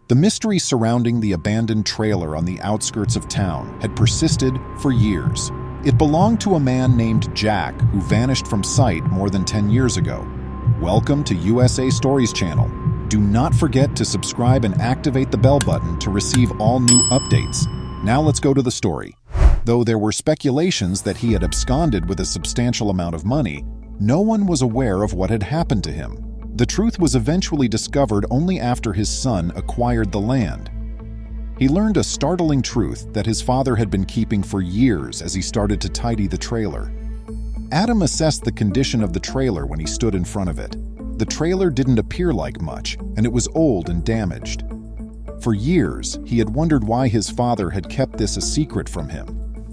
The mystery surrounding the abandoned trailer on the outskirts of town had persisted for years. It belonged to a man named Jack who vanished from sight more than 10 years ago. Welcome to USA Stories channel. Do not forget to subscribe and activate the bell button to receive all new updates. Now let's go to the story. Though there were speculations that he had absconded with a substantial amount of money, no one was aware of what had happened to him. The truth was eventually discovered only after his son acquired the land. He learned a startling truth that his father had been keeping for years as he started to tidy the trailer. Adam assessed the condition of the trailer when he stood in front of it. The trailer didn't appear like much, and it was old and damaged. For years, he had wondered why his father had kept this a secret from him,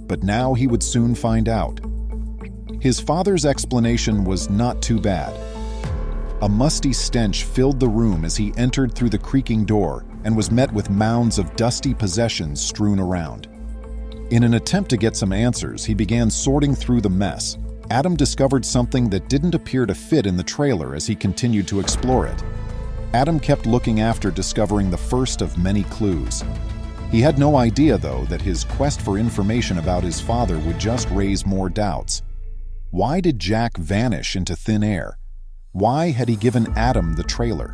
but now he would soon find out. His father's explanation was not too bad. A musty stench filled the room as he entered through the creaking door and was met with mounds of dusty possessions strewn around. In an attempt to get some answers, he began sorting through the mess. Adam discovered something that didn't appear to fit in the trailer as he continued to explore it. Adam kept looking after discovering the first of many clues. He had no idea, though, that his quest for information about his father would just raise more doubts. Why did Jack vanish into thin air? Why had he given Adam the trailer?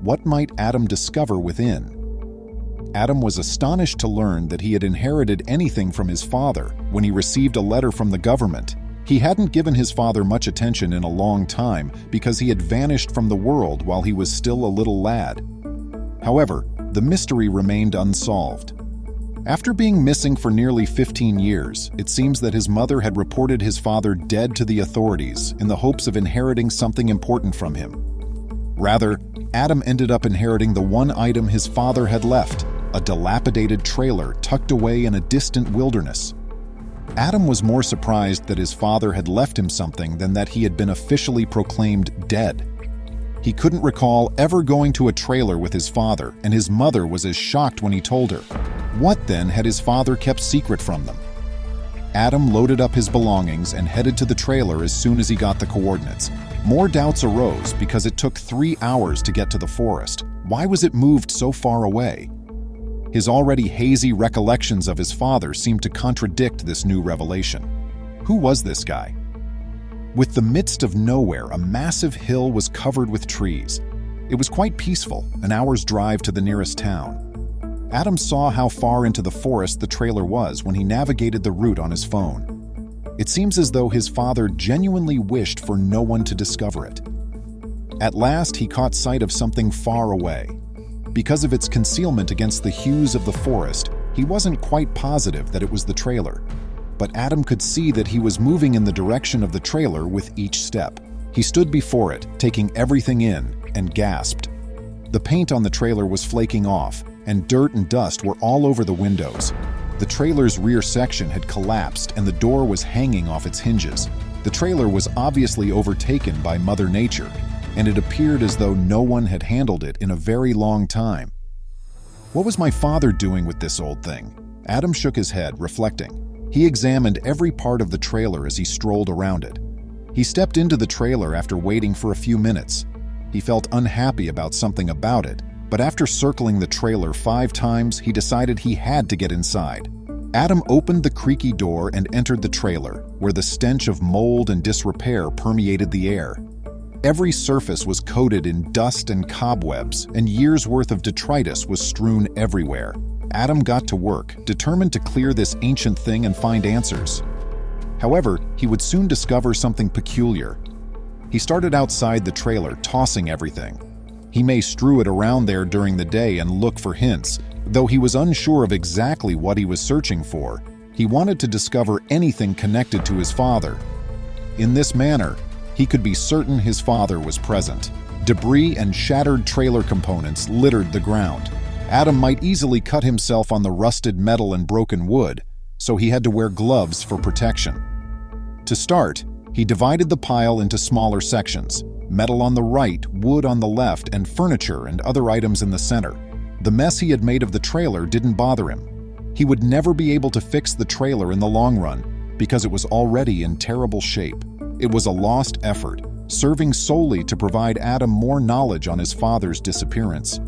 What might Adam discover within? Adam was astonished to learn that he had inherited anything from his father when he received a letter from the government. He hadn't given his father much attention in a long time because he had vanished from the world while he was still a little lad. However, the mystery remained unsolved. After being missing for nearly 15 years, it seems that his mother had reported his father dead to the authorities in the hopes of inheriting something important from him. Rather, Adam ended up inheriting the one item his father had left, a dilapidated trailer tucked away in a distant wilderness. Adam was more surprised that his father had left him something than that he had been officially proclaimed dead. He couldn't recall ever going to a trailer with his father, and his mother was as shocked when he told her. What then had his father kept secret from them? Adam loaded up his belongings and headed to the trailer as soon as he got the coordinates. More doubts arose because it took 3 hours to get to the forest. Why was it moved so far away? His already hazy recollections of his father seemed to contradict this new revelation. Who was this guy? With the midst of nowhere, a massive hill was covered with trees. It was quite peaceful, an hour's drive to the nearest town. Adam saw how far into the forest the trailer was when he navigated the route on his phone. It seems as though his father genuinely wished for no one to discover it. At last, he caught sight of something far away. Because of its concealment against the hues of the forest, he wasn't quite positive that it was the trailer. But Adam could see that he was moving in the direction of the trailer with each step. He stood before it, taking everything in, and gasped. The paint on the trailer was flaking off, and dirt and dust were all over the windows. The trailer's rear section had collapsed and the door was hanging off its hinges. The trailer was obviously overtaken by Mother Nature, and it appeared as though no one had handled it in a very long time. What was my father doing with this old thing? Adam shook his head, reflecting. He examined every part of the trailer as he strolled around it. He stepped into the trailer after waiting for a few minutes. He felt unhappy about something about it, but after circling the trailer 5 times, he decided he had to get inside. Adam opened the creaky door and entered the trailer, where the stench of mold and disrepair permeated the air. Every surface was coated in dust and cobwebs, and years' worth of detritus was strewn everywhere. Adam got to work, determined to clear this ancient thing and find answers. However, he would soon discover something peculiar. He started outside the trailer, tossing everything. He may strew it around there during the day and look for hints, though he was unsure of exactly what he was searching for. He wanted to discover anything connected to his father. In this manner, he could be certain his father was present. Debris and shattered trailer components littered the ground. Adam might easily cut himself on the rusted metal and broken wood, so he had to wear gloves for protection. To start, he divided the pile into smaller sections. Metal on the right, wood on the left, and furniture and other items in the center. The mess he had made of the trailer didn't bother him. He would never be able to fix the trailer in the long run because it was already in terrible shape. It was a lost effort, serving solely to provide Adam more knowledge on his father's disappearance.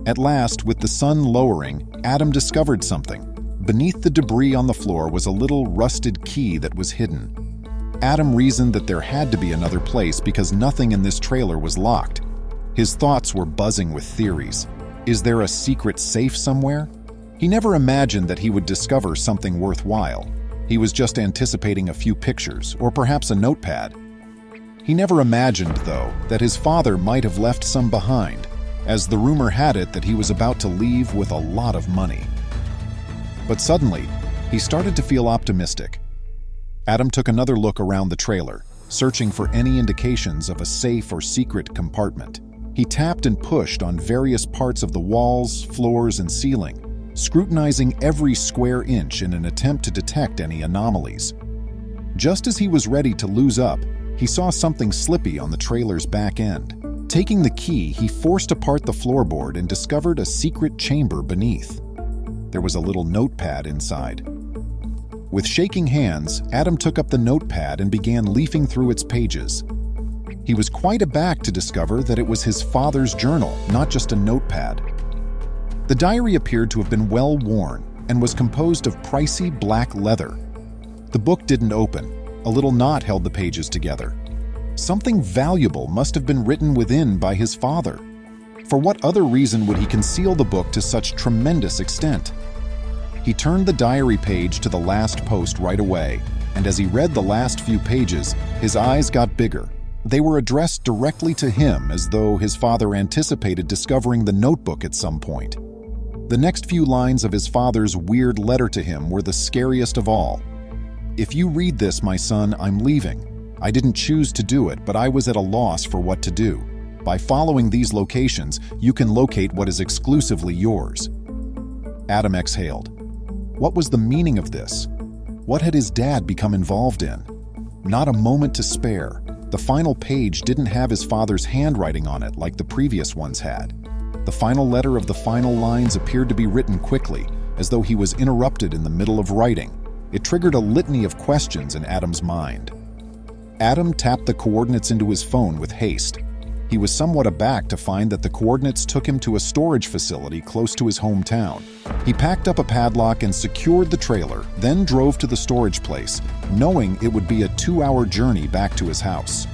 At last, with the sun lowering, Adam discovered something. Beneath the debris on the floor was a little rusted key that was hidden. Adam reasoned that there had to be another place because nothing in this trailer was locked. His thoughts were buzzing with theories. Is there a secret safe somewhere? He never imagined that he would discover something worthwhile. He was just anticipating a few pictures, or perhaps a notepad. He never imagined, though, that his father might have left some behind, as the rumor had it that he was about to leave with a lot of money. But suddenly, he started to feel optimistic. Adam took another look around the trailer, searching for any indications of a safe or secret compartment. He tapped and pushed on various parts of the walls, floors, and ceiling, scrutinizing every square inch in an attempt to detect any anomalies. Just as he was ready to lose up, he saw something slippy on the trailer's back end. Taking the key, he forced apart the floorboard and discovered a secret chamber beneath. There was a little notepad inside. With shaking hands, Adam took up the notepad and began leafing through its pages. He was quite aback to discover that it was his father's journal, not just a notepad. The diary appeared to have been well worn and was composed of pricey black leather. The book didn't open. A little knot held the pages together. Something valuable must have been written within by his father. For what other reason would he conceal the book to such tremendous extent? He turned the diary page to the last post right away, and as he read the last few pages, his eyes got bigger. They were addressed directly to him, as though his father anticipated discovering the notebook at some point. The next few lines of his father's weird letter to him were the scariest of all. "If you read this, my son, I'm leaving. I didn't choose to do it, but I was at a loss for what to do. By following these locations, you can locate what is exclusively yours." Adam exhaled. What was the meaning of this? What had his dad become involved in? Not a moment to spare. The final page didn't have his father's handwriting on it like the previous ones had. The final letter of the final lines appeared to be written quickly, as though he was interrupted in the middle of writing. It triggered a litany of questions in Adam's mind. Adam tapped the coordinates into his phone with haste. He was somewhat aback to find that the coordinates took him to a storage facility close to his hometown. He packed up a padlock and secured the trailer, then drove to the storage place, knowing it would be a 2-hour journey back to his house.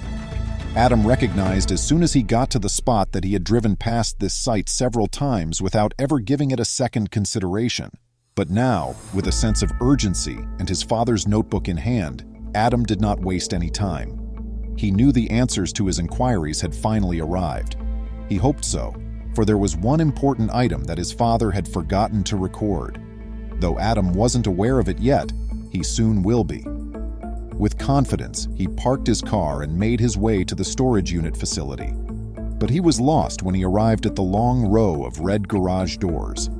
Adam recognized as soon as he got to the spot that he had driven past this site several times without ever giving it a second consideration. But now, with a sense of urgency and his father's notebook in hand, Adam did not waste any time. He knew the answers to his inquiries had finally arrived. He hoped so, for there was one important item that his father had forgotten to record. Though Adam wasn't aware of it yet, he soon will be. With confidence, he parked his car and made his way to the storage unit facility. But he was lost when he arrived at the long row of red garage doors.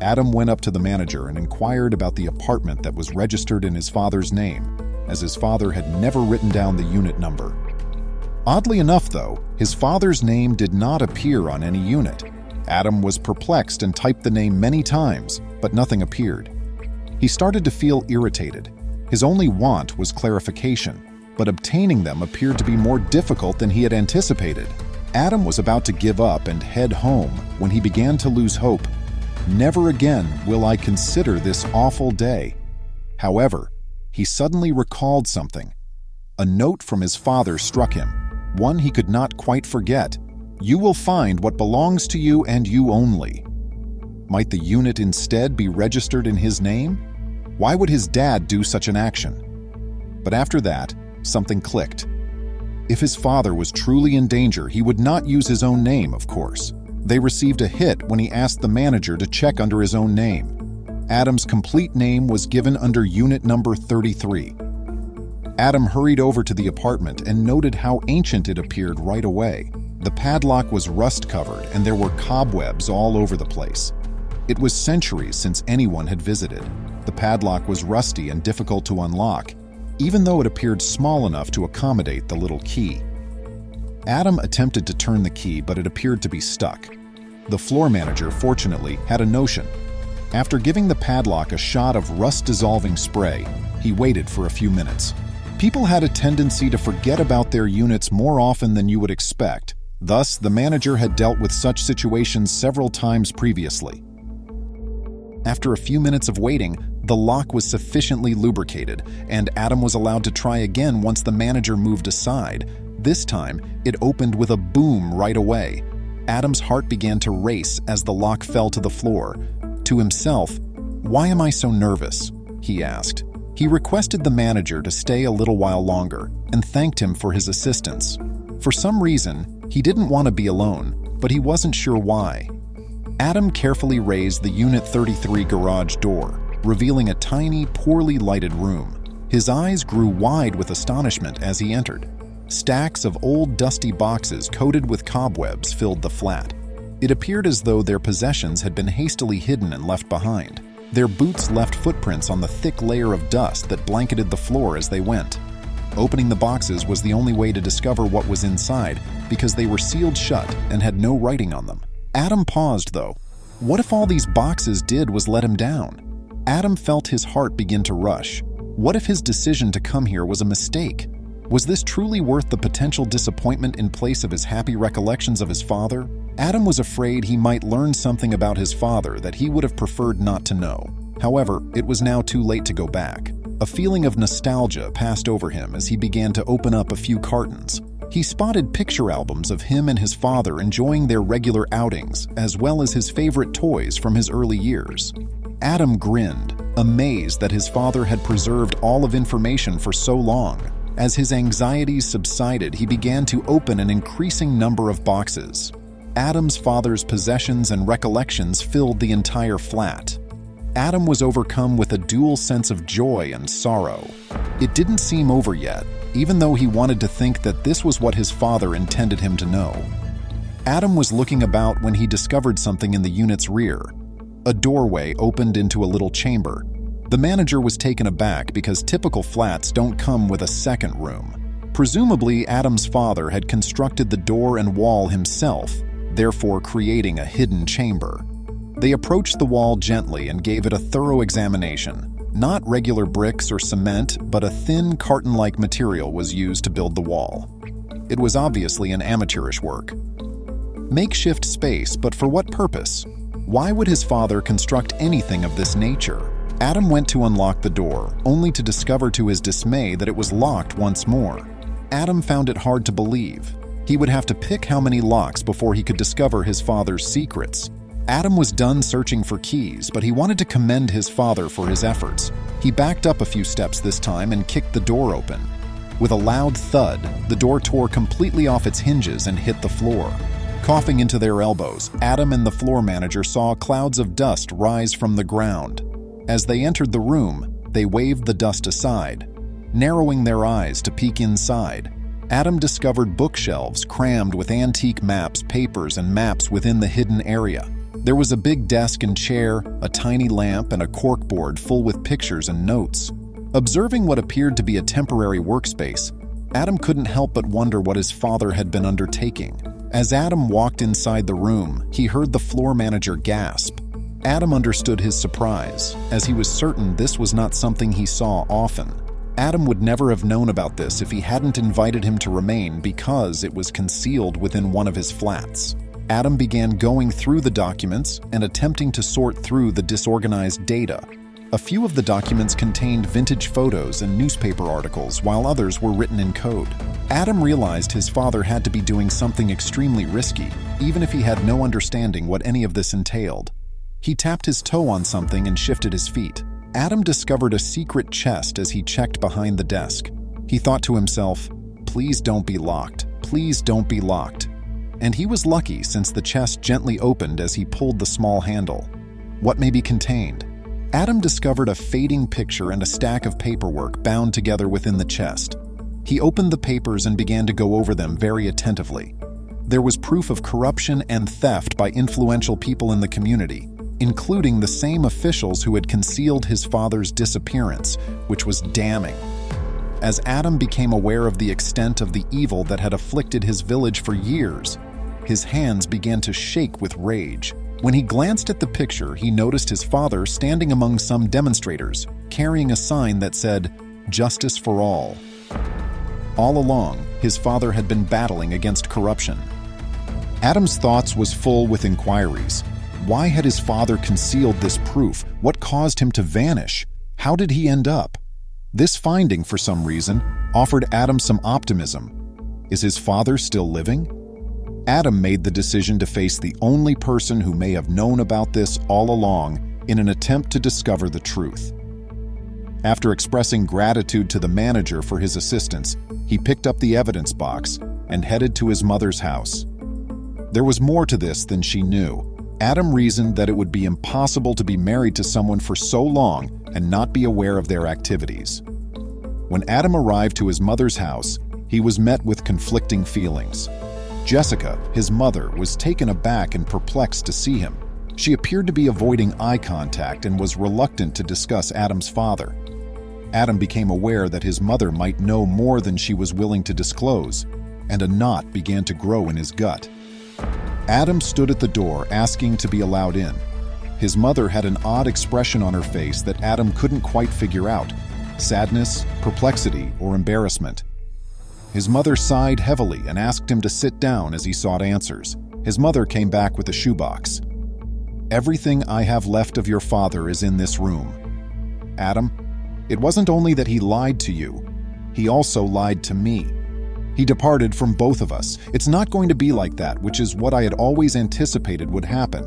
Adam went up to the manager and inquired about the apartment that was registered in his father's name, as his father had never written down the unit number. Oddly enough, though, his father's name did not appear on any unit. Adam was perplexed and typed the name many times, but nothing appeared. He started to feel irritated. His only want was clarification, but obtaining them appeared to be more difficult than he had anticipated. Adam was about to give up and head home when he began to lose hope. Never again will I consider this awful day. However, he suddenly recalled something. A note from his father struck him, one he could not quite forget. "You will find what belongs to you and you only." Might the unit instead be registered in his name? Why would his dad do such an action? But after that, something clicked. If his father was truly in danger, he would not use his own name, of course. They received a hit when he asked the manager to check under his own name. Adam's complete name was given under unit number 33. Adam hurried over to the apartment and noted how ancient it appeared right away. The padlock was rust-covered and there were cobwebs all over the place. It was centuries since anyone had visited. The padlock was rusty and difficult to unlock, even though it appeared small enough to accommodate the little key. Adam attempted to turn the key, but it appeared to be stuck. The floor manager, fortunately, had a notion. After giving the padlock a shot of rust-dissolving spray, he waited for a few minutes. People had a tendency to forget about their units more often than you would expect, Thus, the manager had dealt with such situations several times previously. After a few minutes of waiting, the lock was sufficiently lubricated, and Adam was allowed to try again once the manager moved aside. This time, it opened with a boom right away. Adam's heart began to race as the lock fell to the floor. To himself, "Why am I so nervous?" he asked. He requested the manager to stay a little while longer and thanked him for his assistance. For some reason, he didn't want to be alone, but he wasn't sure why. Adam carefully raised the Unit 33 garage door, revealing a tiny, poorly lighted room. His eyes grew wide with astonishment as he entered. Stacks of old, dusty boxes coated with cobwebs filled the flat. It appeared as though their possessions had been hastily hidden and left behind. Their boots left footprints on the thick layer of dust that blanketed the floor as they went. Opening the boxes was the only way to discover what was inside because they were sealed shut and had no writing on them. Adam paused, though. What if all these boxes did was let him down? Adam felt his heart begin to rush. What if his decision to come here was a mistake? Was this truly worth the potential disappointment in place of his happy recollections of his father? Adam was afraid he might learn something about his father that he would have preferred not to know. However, it was now too late to go back. A feeling of nostalgia passed over him as he began to open up a few cartons. He spotted picture albums of him and his father enjoying their regular outings, as well as his favorite toys from his early years. Adam grinned, amazed that his father had preserved all of information for so long. As his anxieties subsided, he began to open an increasing number of boxes. Adam's father's possessions and recollections filled the entire flat. Adam was overcome with a dual sense of joy and sorrow. It didn't seem over yet, even though he wanted to think that this was what his father intended him to know. Adam was looking about when he discovered something in the unit's rear. A doorway opened into a little chamber. The manager was taken aback because typical flats don't come with a second room. Presumably, Adam's father had constructed the door and wall himself, therefore creating a hidden chamber. They approached the wall gently and gave it a thorough examination. Not regular bricks or cement, but a thin carton-like material was used to build the wall. It was obviously an amateurish work. Makeshift space, but for what purpose? Why would his father construct anything of this nature? Adam went to unlock the door, only to discover to his dismay that it was locked once more. Adam found it hard to believe. He would have to pick how many locks before he could discover his father's secrets. Adam was done searching for keys, but he wanted to commend his father for his efforts. He backed up a few steps this time and kicked the door open. With a loud thud, the door tore completely off its hinges and hit the floor. Coughing into their elbows, Adam and the floor manager saw clouds of dust rise from the ground. As they entered the room, they waved the dust aside. Narrowing their eyes to peek inside, Adam discovered bookshelves crammed with antique maps, papers, and maps within the hidden area. There was a big desk and chair, a tiny lamp, and a corkboard full with pictures and notes. Observing what appeared to be a temporary workspace, Adam couldn't help but wonder what his father had been undertaking. As Adam walked inside the room, he heard the floor manager gasp. Adam understood his surprise, as he was certain this was not something he saw often. Adam would never have known about this if he hadn't invited him to remain because it was concealed within one of his flats. Adam began going through the documents and attempting to sort through the disorganized data. A few of the documents contained vintage photos and newspaper articles, while others were written in code. Adam realized his father had to be doing something extremely risky, even if he had no understanding what any of this entailed. He tapped his toe on something and shifted his feet. Adam discovered a secret chest as he checked behind the desk. He thought to himself, "Please don't be locked. Please don't be locked." And he was lucky since the chest gently opened as he pulled the small handle. What may be contained? Adam discovered a fading picture and a stack of paperwork bound together within the chest. He opened the papers and began to go over them very attentively. There was proof of corruption and theft by influential people in the community, including the same officials who had concealed his father's disappearance, which was damning. As Adam became aware of the extent of the evil that had afflicted his village for years, his hands began to shake with rage. When he glanced at the picture, he noticed his father standing among some demonstrators, carrying a sign that said, "Justice for all." All along, his father had been battling against corruption. Adam's thoughts was full with inquiries. Why had his father concealed this proof? What caused him to vanish? How did he end up? This finding, for some reason, offered Adam some optimism. Is his father still living? Adam made the decision to face the only person who may have known about this all along in an attempt to discover the truth. After expressing gratitude to the manager for his assistance, he picked up the evidence box and headed to his mother's house. There was more to this than she knew. Adam reasoned that it would be impossible to be married to someone for so long and not be aware of their activities. When Adam arrived to his mother's house, he was met with conflicting feelings. Jessica, his mother, was taken aback and perplexed to see him. She appeared to be avoiding eye contact and was reluctant to discuss Adam's father. Adam became aware that his mother might know more than she was willing to disclose, and a knot began to grow in his gut. Adam stood at the door asking to be allowed in. His mother had an odd expression on her face that Adam couldn't quite figure out: sadness, perplexity, or embarrassment. His mother sighed heavily and asked him to sit down as he sought answers. His mother came back with a shoebox. "Everything I have left of your father is in this room. Adam, it wasn't only that he lied to you, he also lied to me. He departed from both of us. It's not going to be like that, which is what I had always anticipated would happen,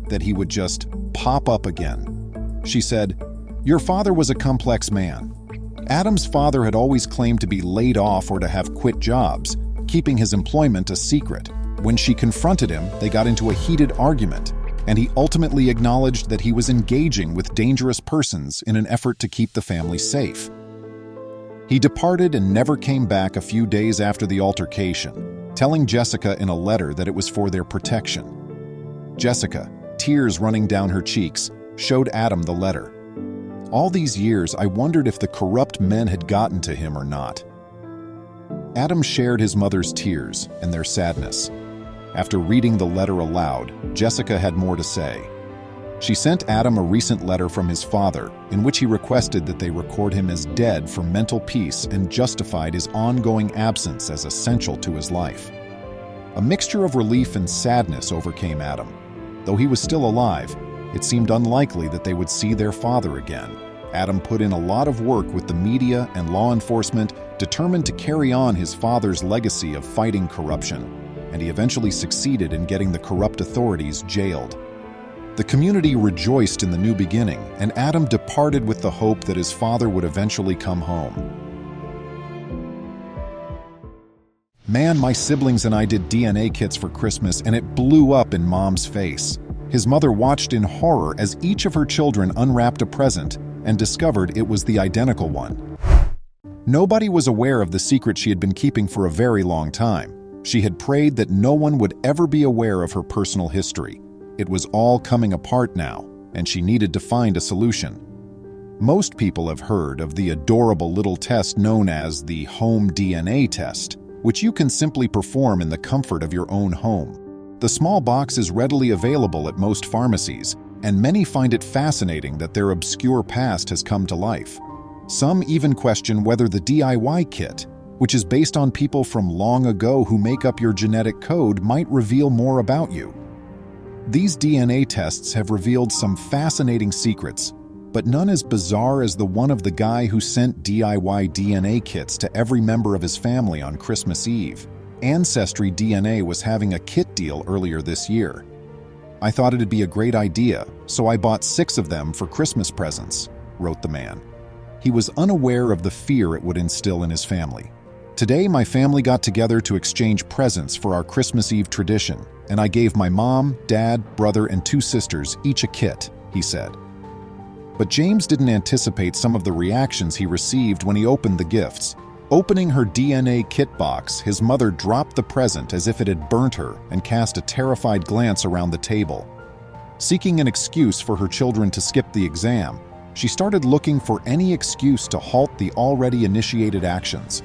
that he would just pop up again." She said, "Your father was a complex man." Adam's father had always claimed to be laid off or to have quit jobs, keeping his employment a secret. When she confronted him, they got into a heated argument, and he ultimately acknowledged that he was engaging with dangerous persons in an effort to keep the family safe. He departed and never came back a few days after the altercation, telling Jessica in a letter that it was for their protection. Jessica, tears running down her cheeks, showed Adam the letter. All these years, I wondered if the corrupt men had gotten to him or not. Adam shared his mother's tears and their sadness. After reading the letter aloud, Jessica had more to say. She sent Adam a recent letter from his father, in which he requested that they record him as dead for mental peace and justified his ongoing absence as essential to his life. A mixture of relief and sadness overcame Adam. Though he was still alive, it seemed unlikely that they would see their father again. Adam put in a lot of work with the media and law enforcement, determined to carry on his father's legacy of fighting corruption, and he eventually succeeded in getting the corrupt authorities jailed. The community rejoiced in the new beginning, and Adam departed with the hope that his father would eventually come home. "Man, my siblings and I did DNA kits for Christmas, and it blew up in Mom's face." His mother watched in horror as each of her children unwrapped a present and discovered it was the identical one. Nobody was aware of the secret she had been keeping for a very long time. She had prayed that no one would ever be aware of her personal history. It was all coming apart now, and she needed to find a solution. Most people have heard of the adorable little test known as the home DNA test, which you can simply perform in the comfort of your own home. The small box is readily available at most pharmacies, and many find it fascinating that their obscure past has come to life. Some even question whether the DIY kit, which is based on people from long ago who make up your genetic code, might reveal more about you. These DNA tests have revealed some fascinating secrets, but none as bizarre as the one of the guy who sent DIY DNA kits to every member of his family on Christmas Eve. Ancestry DNA was having a kit deal earlier this year. "I thought it'd be a great idea, so I bought 6 of them for Christmas presents," wrote the man. He was unaware of the fear it would instill in his family. "Today, my family got together to exchange presents for our Christmas Eve tradition, and I gave my mom, dad, brother, and 2 sisters each a kit," he said. But James didn't anticipate some of the reactions he received when he opened the gifts. Opening her DNA kit box, his mother dropped the present as if it had burnt her and cast a terrified glance around the table. Seeking an excuse for her children to skip the exam, she started looking for any excuse to halt the already initiated actions.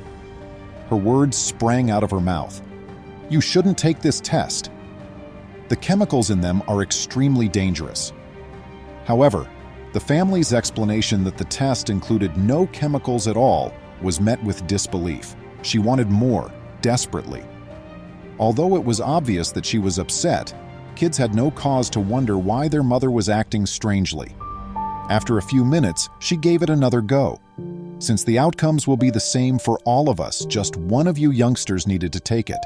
Her words sprang out of her mouth. "You shouldn't take this test. The chemicals in them are extremely dangerous." However, the family's explanation that the test included no chemicals at all was met with disbelief. She wanted more, desperately. Although it was obvious that she was upset, kids had no cause to wonder why their mother was acting strangely. After a few minutes, she gave it another go. Since the outcomes will be the same for all of us, just one of you youngsters needed to take it.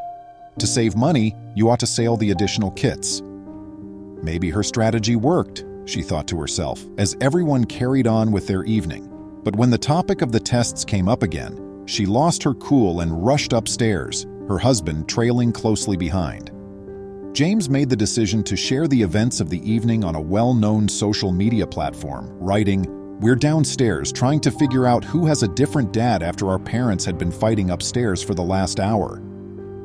To save money, you ought to sell the additional kits. Maybe her strategy worked, she thought to herself, as everyone carried on with their evening. But when the topic of the tests came up again, she lost her cool and rushed upstairs, her husband trailing closely behind. James made the decision to share the events of the evening on a well-known social media platform, writing, "We're downstairs trying to figure out who has a different dad after our parents had been fighting upstairs for the last hour."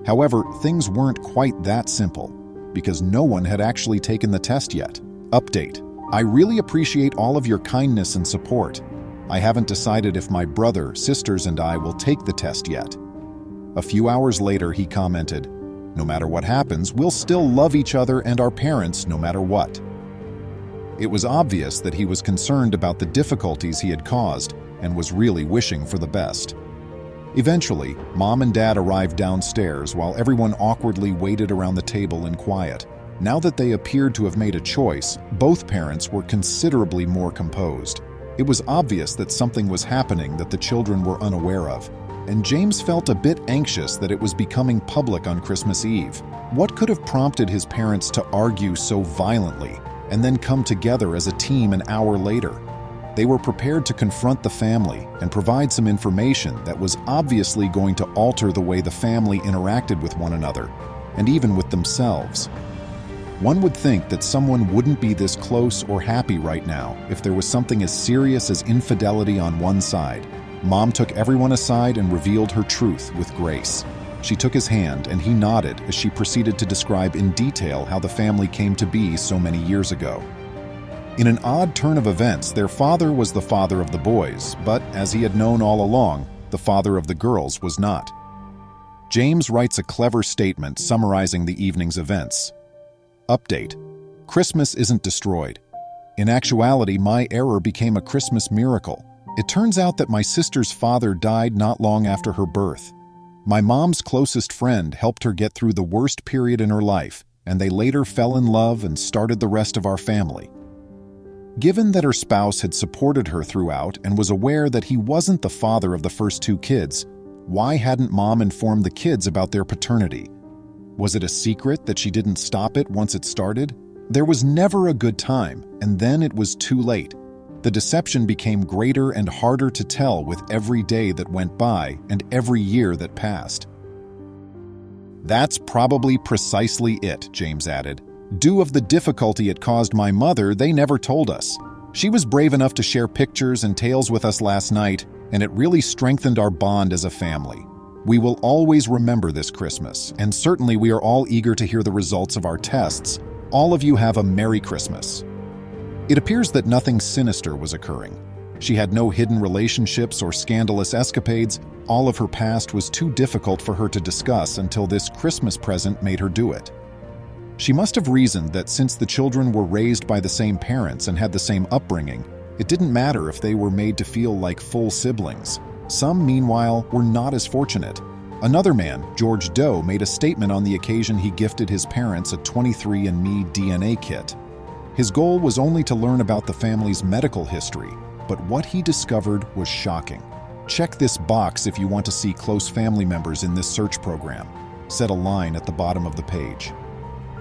However, things weren't quite that simple, because no one had actually taken the test yet. Update: I really appreciate all of your kindness and support. I haven't decided if my brother, sisters, and I will take the test yet. A few hours later, he commented, "No matter what happens, we'll still love each other and our parents no matter what." It was obvious that he was concerned about the difficulties he had caused and was really wishing for the best. Eventually, Mom and Dad arrived downstairs while everyone awkwardly waited around the table in quiet. Now that they appeared to have made a choice, both parents were considerably more composed. It was obvious that something was happening that the children were unaware of, and James felt a bit anxious that it was becoming public on Christmas Eve. What could have prompted his parents to argue so violently and then come together as a team an hour later? They were prepared to confront the family and provide some information that was obviously going to alter the way the family interacted with one another, and even with themselves. One would think that someone wouldn't be this close or happy right now if there was something as serious as infidelity on one side. Mom took everyone aside and revealed her truth with grace. She took his hand and he nodded as she proceeded to describe in detail how the family came to be so many years ago. In an odd turn of events, their father was the father of the boys, but as he had known all along, the father of the girls was not. James writes a clever statement summarizing the evening's events. Update: Christmas isn't destroyed. In actuality, my error became a Christmas miracle. It turns out that my sister's father died not long after her birth. My mom's closest friend helped her get through the worst period in her life, and they later fell in love and started the rest of our family. Given that her spouse had supported her throughout and was aware that he wasn't the father of the first two kids, why hadn't Mom informed the kids about their paternity? Was it a secret that she didn't stop it once it started? There was never a good time, and then it was too late. The deception became greater and harder to tell with every day that went by and every year that passed. That's probably precisely it, James added. Due of the difficulty it caused my mother, they never told us. She was brave enough to share pictures and tales with us last night, and it really strengthened our bond as a family. We will always remember this Christmas, and certainly we are all eager to hear the results of our tests. All of you have a Merry Christmas. It appears that nothing sinister was occurring. She had no hidden relationships or scandalous escapades. All of her past was too difficult for her to discuss until this Christmas present made her do it. She must have reasoned that since the children were raised by the same parents and had the same upbringing, it didn't matter if they were made to feel like full siblings. Some, meanwhile, were not as fortunate. Another man, George Doe, made a statement on the occasion he gifted his parents a 23andMe DNA kit. His goal was only to learn about the family's medical history, but what he discovered was shocking. Check this box if you want to see close family members in this search program, said a line at the bottom of the page.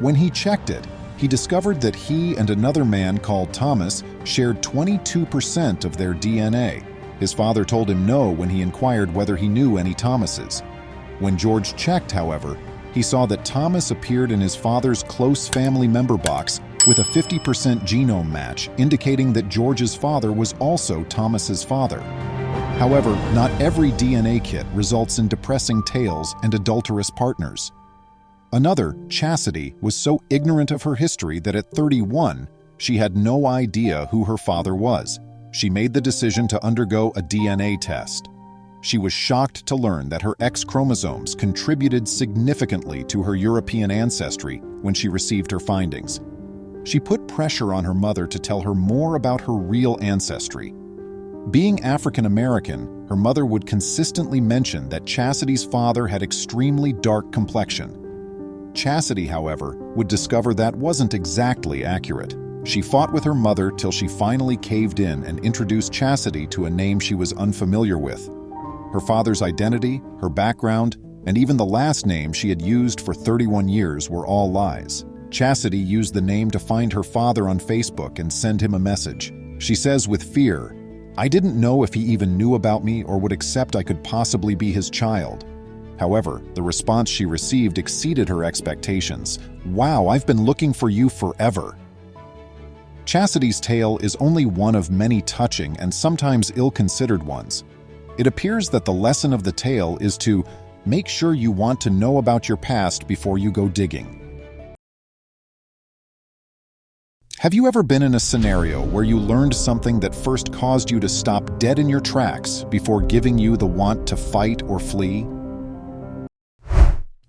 When he checked it, he discovered that he and another man called Thomas shared 22% of their DNA. His father told him no when he inquired whether he knew any Thomases. When George checked, however, he saw that Thomas appeared in his father's close family member box with a 50% genome match, indicating that George's father was also Thomas's father. However, not every DNA kit results in depressing tales and adulterous partners. Another, Chastity, was so ignorant of her history that at 31, she had no idea who her father was. She made the decision to undergo a DNA test. She was shocked to learn that her X chromosomes contributed significantly to her European ancestry when she received her findings. She put pressure on her mother to tell her more about her real ancestry. Being African American, her mother would consistently mention that Chastity's father had extremely dark complexion. Chastity, however, would discover that wasn't exactly accurate. She fought with her mother till she finally caved in and introduced Chastity to a name she was unfamiliar with. Her father's identity, her background, and even the last name she had used for 31 years were all lies. Chastity used the name to find her father on Facebook and send him a message. She says with fear, "I didn't know if he even knew about me or would accept I could possibly be his child." However, the response she received exceeded her expectations. "Wow, I've been looking for you forever." Chastity's tale is only one of many touching and sometimes ill-considered ones. It appears that the lesson of the tale is to make sure you want to know about your past before you go digging. Have you ever been in a scenario where you learned something that first caused you to stop dead in your tracks before giving you the want to fight or flee?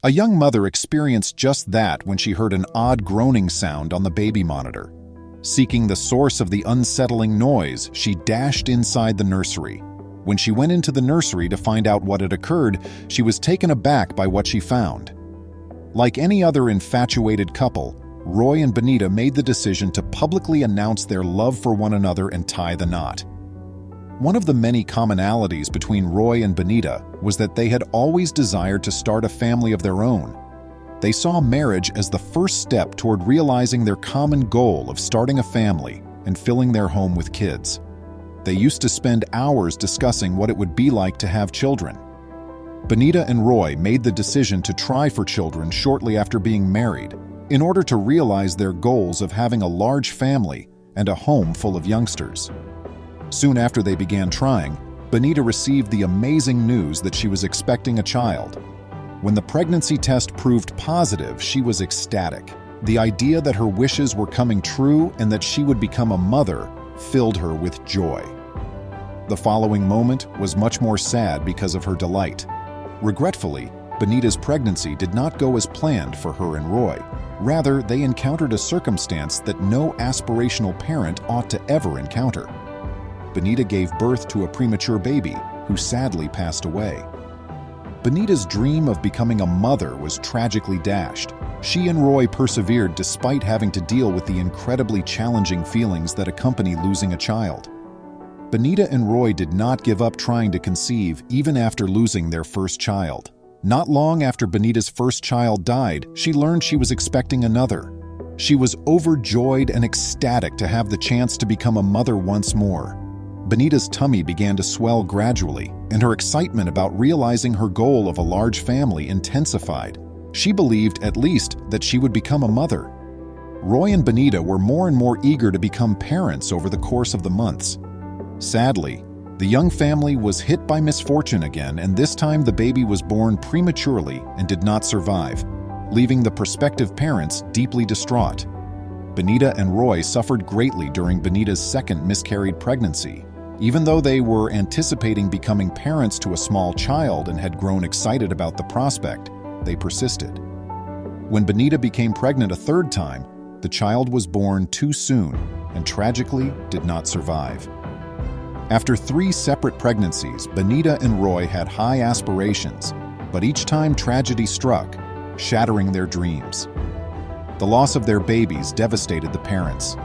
A young mother experienced just that when she heard an odd groaning sound on the baby monitor. Seeking the source of the unsettling noise, she dashed inside the nursery. When she went into the nursery to find out what had occurred, she was taken aback by what she found. Like any other infatuated couple, Roy and Benita made the decision to publicly announce their love for one another and tie the knot. One of the many commonalities between Roy and Benita was that they had always desired to start a family of their own. They saw marriage as the first step toward realizing their common goal of starting a family and filling their home with kids. They used to spend hours discussing what it would be like to have children. Benita and Roy made the decision to try for children shortly after being married, in order to realize their goals of having a large family and a home full of youngsters. Soon after they began trying, Benita received the amazing news that she was expecting a child. When the pregnancy test proved positive, she was ecstatic. The idea that her wishes were coming true and that she would become a mother filled her with joy. The following moment was much more sad because of her delight. Regretfully, Benita's pregnancy did not go as planned for her and Roy. Rather, they encountered a circumstance that no aspirational parent ought to ever encounter. Benita gave birth to a premature baby who sadly passed away. Benita's dream of becoming a mother was tragically dashed. She and Roy persevered despite having to deal with the incredibly challenging feelings that accompany losing a child. Benita and Roy did not give up trying to conceive even after losing their first child. Not long after Benita's first child died, she learned she was expecting another. She was overjoyed and ecstatic to have the chance to become a mother once more. Benita's tummy began to swell gradually, and her excitement about realizing her goal of a large family intensified. She believed, at least, that she would become a mother. Roy and Benita were more and more eager to become parents over the course of the months. Sadly, the young family was hit by misfortune again, and this time the baby was born prematurely and did not survive, leaving the prospective parents deeply distraught. Benita and Roy suffered greatly during Benita's second miscarried pregnancy. Even though they were anticipating becoming parents to a small child and had grown excited about the prospect, they persisted. When Benita became pregnant a third time, the child was born too soon and tragically did not survive. After 3 separate pregnancies, Benita and Roy had high aspirations, but each time tragedy struck, shattering their dreams. The loss of their babies devastated the parents.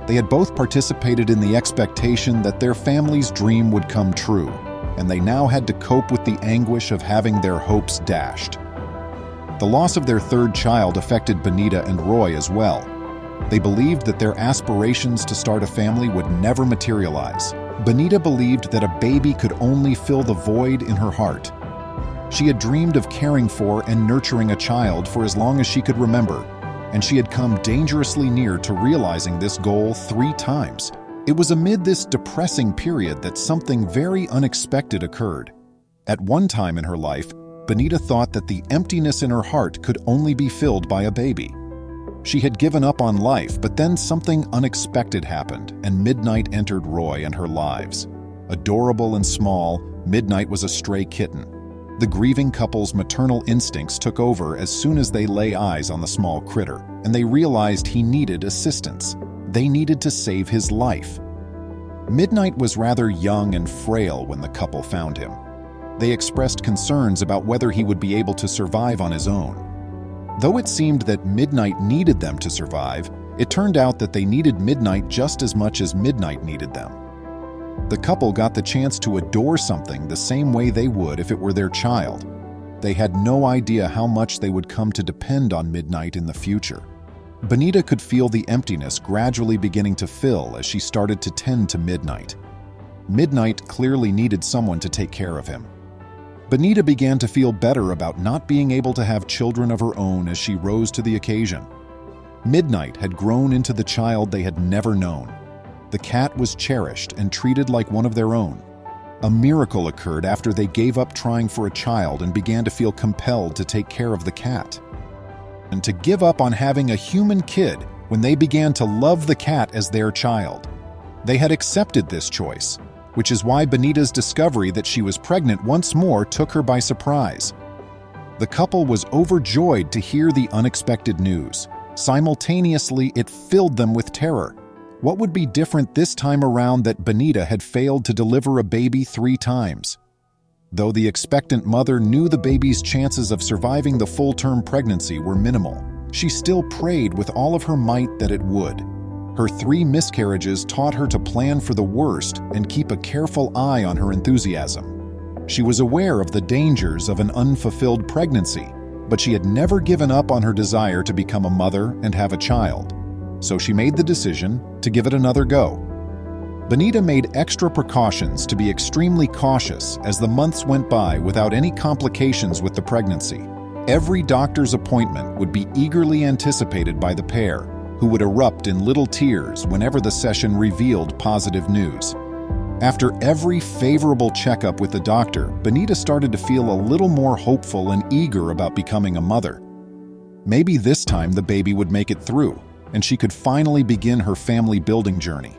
They had both participated in the expectation that their family's dream would come true, and they now had to cope with the anguish of having their hopes dashed. The loss of their third child affected Benita and Roy as well. They believed that their aspirations to start a family would never materialize. Benita believed that a baby could only fill the void in her heart. She had dreamed of caring for and nurturing a child for as long as she could remember, and she had come dangerously near to realizing this goal 3 times. It was amid this depressing period that something very unexpected occurred. At one time in her life, Benita thought that the emptiness in her heart could only be filled by a baby. She had given up on life, but then something unexpected happened, and Midnight entered Roy and her lives. Adorable and small, Midnight was a stray kitten. The grieving couple's maternal instincts took over as soon as they lay eyes on the small critter, and they realized he needed assistance. They needed to save his life. Midnight was rather young and frail when the couple found him. They expressed concerns about whether he would be able to survive on his own. Though it seemed that Midnight needed them to survive, it turned out that they needed Midnight just as much as Midnight needed them. The couple got the chance to adore something the same way they would if it were their child. They had no idea how much they would come to depend on Midnight in the future. Benita could feel the emptiness gradually beginning to fill as she started to tend to Midnight. Midnight clearly needed someone to take care of him. Benita began to feel better about not being able to have children of her own as she rose to the occasion. Midnight had grown into the child they had never known. The cat was cherished and treated like one of their own. A miracle occurred after they gave up trying for a child and began to feel compelled to take care of the cat. And to give up on having a human kid when they began to love the cat as their child. They had accepted this choice, which is why Benita's discovery that she was pregnant once more took her by surprise. The couple was overjoyed to hear the unexpected news. Simultaneously, it filled them with terror. What would be different this time around that Benita had failed to deliver a baby 3 times? Though the expectant mother knew the baby's chances of surviving the full-term pregnancy were minimal, she still prayed with all of her might that it would. Her 3 miscarriages taught her to plan for the worst and keep a careful eye on her enthusiasm. She was aware of the dangers of an unfulfilled pregnancy, but she had never given up on her desire to become a mother and have a child. So she made the decision to give it another go. Benita made extra precautions to be extremely cautious as the months went by without any complications with the pregnancy. Every doctor's appointment would be eagerly anticipated by the pair, who would erupt in little tears whenever the session revealed positive news. After every favorable checkup with the doctor, Benita started to feel a little more hopeful and eager about becoming a mother. Maybe this time the baby would make it through, and she could finally begin her family-building journey.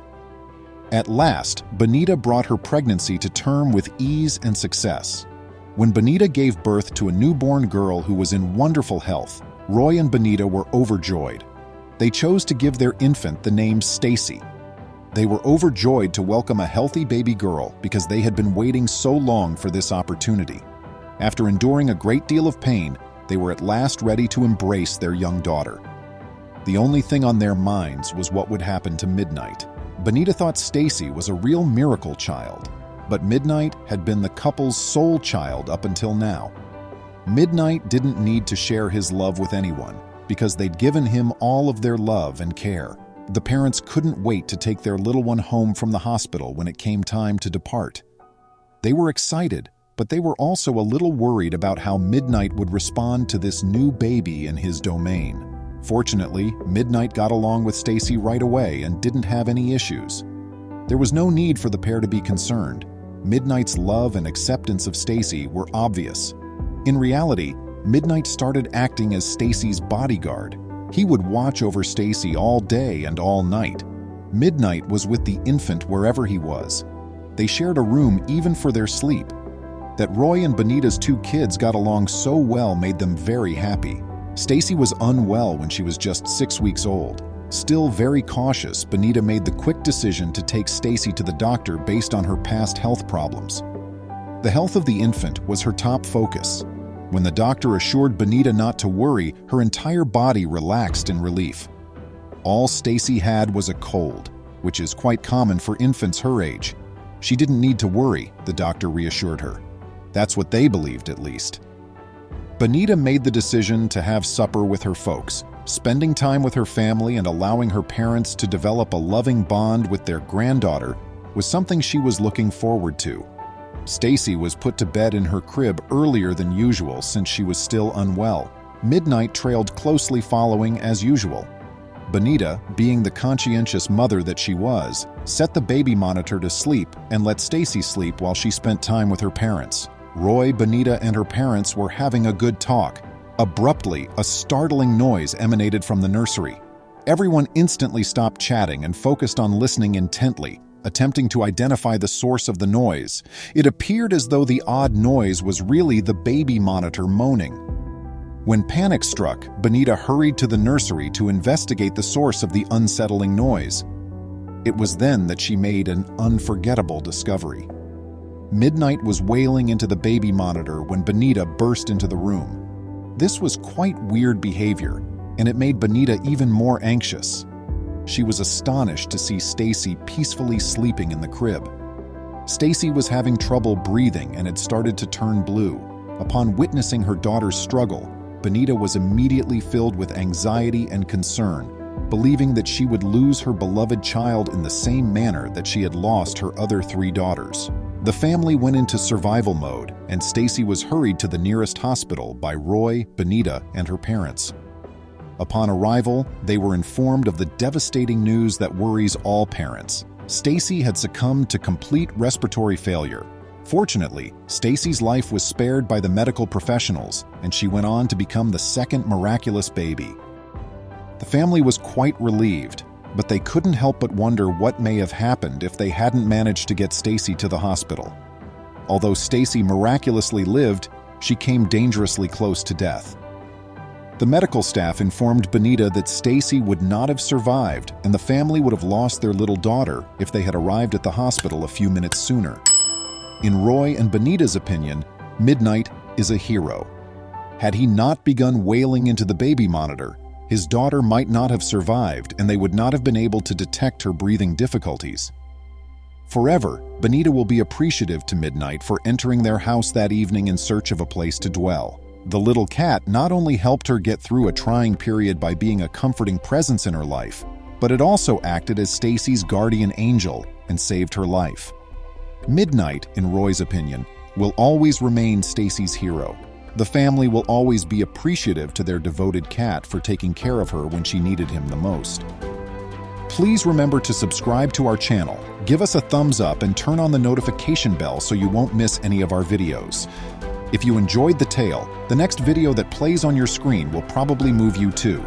At last, Benita brought her pregnancy to term with ease and success. When Benita gave birth to a newborn girl who was in wonderful health, Roy and Benita were overjoyed. They chose to give their infant the name Stacy. They were overjoyed to welcome a healthy baby girl because they had been waiting so long for this opportunity. After enduring a great deal of pain, they were at last ready to embrace their young daughter. The only thing on their minds was what would happen to Midnight. Benita thought Stacy was a real miracle child, but Midnight had been the couple's sole child up until now. Midnight didn't need to share his love with anyone because they'd given him all of their love and care. The parents couldn't wait to take their little one home from the hospital when it came time to depart. They were excited, but they were also a little worried about how Midnight would respond to this new baby in his domain. Fortunately, Midnight got along with Stacy right away and didn't have any issues. There was no need for the pair to be concerned. Midnight's love and acceptance of Stacy were obvious. In reality, Midnight started acting as Stacy's bodyguard. He would watch over Stacy all day and all night. Midnight was with the infant wherever he was. They shared a room even for their sleep. That Roy and Benita's 2 kids got along so well made them very happy. Stacy was unwell when she was just 6 weeks old. Still very cautious, Benita made the quick decision to take Stacy to the doctor based on her past health problems. The health of the infant was her top focus. When the doctor assured Benita not to worry, her entire body relaxed in relief. All Stacy had was a cold, which is quite common for infants her age. She didn't need to worry, the doctor reassured her. That's what they believed, at least. Benita made the decision to have supper with her folks. Spending time with her family and allowing her parents to develop a loving bond with their granddaughter was something she was looking forward to. Stacy was put to bed in her crib earlier than usual since she was still unwell. Midnight trailed closely following as usual. Benita, being the conscientious mother that she was, set the baby monitor to sleep and let Stacy sleep while she spent time with her parents. Roy, Benita, and her parents were having a good talk. Abruptly, a startling noise emanated from the nursery. Everyone instantly stopped chatting and focused on listening intently, attempting to identify the source of the noise. It appeared as though the odd noise was really the baby monitor moaning. When panic struck, Benita hurried to the nursery to investigate the source of the unsettling noise. It was then that she made an unforgettable discovery. Midnight was wailing into the baby monitor when Benita burst into the room. This was quite weird behavior, and it made Benita even more anxious. She was astonished to see Stacy peacefully sleeping in the crib. Stacy was having trouble breathing and had started to turn blue. Upon witnessing her daughter's struggle, Benita was immediately filled with anxiety and concern, believing that she would lose her beloved child in the same manner that she had lost her other 3 daughters. The family went into survival mode, and Stacy was hurried to the nearest hospital by Roy, Benita, and her parents. Upon arrival, they were informed of the devastating news that worries all parents. Stacy had succumbed to complete respiratory failure. Fortunately, Stacy's life was spared by the medical professionals, and she went on to become the second miraculous baby. The family was quite relieved, but they couldn't help but wonder what may have happened if they hadn't managed to get Stacy to the hospital. Although Stacy miraculously lived, she came dangerously close to death. The medical staff informed Benita that Stacy would not have survived, and the family would have lost their little daughter if they had arrived at the hospital a few minutes sooner. In Roy and Benita's opinion, Midnight is a hero. Had he not begun wailing into the baby monitor, his daughter might not have survived, and they would not have been able to detect her breathing difficulties. Forever, Benita will be appreciative to Midnight for entering their house that evening in search of a place to dwell. The little cat not only helped her get through a trying period by being a comforting presence in her life, but it also acted as Stacy's guardian angel and saved her life. Midnight, in Roy's opinion, will always remain Stacy's hero. The family will always be appreciative to their devoted cat for taking care of her when she needed him the most. Please remember to subscribe to our channel, give us a thumbs up, and turn on the notification bell so you won't miss any of our videos. If you enjoyed the tale, the next video that plays on your screen will probably move you too.